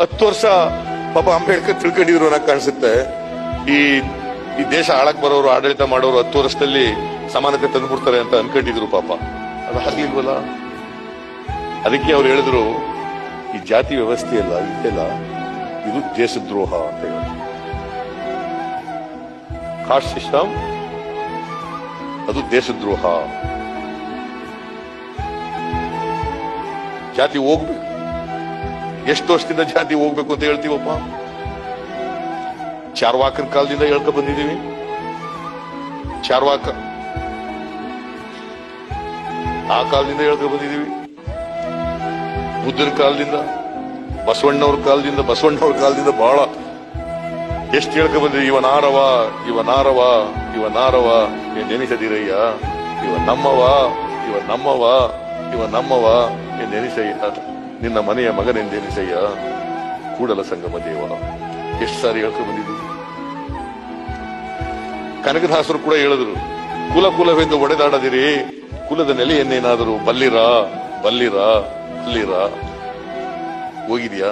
10 ವರ್ಷ ಪಾಪ ಅಂಬೇಡ್ಕರ್ ತಿಳ್ಕೊಂಡಿದ್ರು ಅನ್ನೋ ಕಾಣಿಸುತ್ತೆ. ಈ ದೇಶ ಆಳಕ್ ಬರೋರು, ಆಡಳಿತ ಮಾಡೋರು 10 ವರ್ಷದಲ್ಲಿ ಸಮಾನತೆ ತಂದ್ಬಿಡ್ತಾರೆ ಅಂತ ಅನ್ಕೊಂಡಿದ್ರು. ಪಾಪ ಅದು ಆಗ್ಲಿಲ್ವಲ್ಲ. ಅದಕ್ಕೆ ಅವ್ರು ಹೇಳಿದ್ರು, ಈ ಜಾತಿ ವ್ಯವಸ್ಥೆ ಇಲ್ಲ ಇದೆಲ್ಲ ಇದು ದೇಶದ್ರೋಹ ಅಂತ ಹೇಳಿ. ಕಾಸ್ಟ್ ಸಿಸ್ಟಮ್ ಅದು ದೇಶದ್ರೋಹ. ಜಾತಿ ಹೋಗ್ಬೇಕು. ಎಷ್ಟು ವರ್ಷದಿಂದ ಜಾತಿ ಹೋಗ್ಬೇಕು ಅಂತ ಹೇಳ್ತೀವಪ್ಪ? ಚಾರ್ವಾಕನ ಕಾಲದಿಂದ ಹೇಳ್ಕೊ ಬಂದಿದ್ದೀವಿ. ಚಾರ್ವಾಕ ಆ ಕಾಲದಿಂದ ಹೇಳ್ಕೊ ಬಂದಿದ್ದೀವಿ. ಬುದ್ಧನ ಕಾಲದಿಂದ, ಬಸವಣ್ಣವ್ರ ಕಾಲದಿಂದ ಬಹಳ ಎಷ್ಟು ಹೇಳ್ಕೊ ಬಂದಿದ್ದೀವಿ. ಇವನಾರವ ಇವನಾರವ ಇವನಾರವ ನೆನೆಸದಿರಯ್ಯ, ಇವ ನಮ್ಮವ ಇವ ನಮ್ಮವ ಇವ ನಮ್ಮವ ನೆನೆಸಯ್ಯ, ನಿನ್ನ ಮನೆಯ ಮಗನೆಂದೆನಿಸಯ್ಯ, ಕೂಡಲ ಸಂಗಮ ದೇವ. ಎಷ್ಟು ಸಾರಿ ಹೇಳ್ಕೊ ಬಂದಿದ್ದೀವಿ. ಕನಕದಾಸರು ಕೂಡ ಹೇಳಿದ್ರು, ಕುಲ ಕುಲವೆಂದು ಒಡೆದಾಡದಿರಿ, ಕುಲದ ನೆಲೆಯನ್ನೇನಾದರೂ ಬಲ್ಲಿರ ಬಲ್ಲಿರ ಬಲ್ಲಿರ. ಹೋಗಿದ್ಯಾ?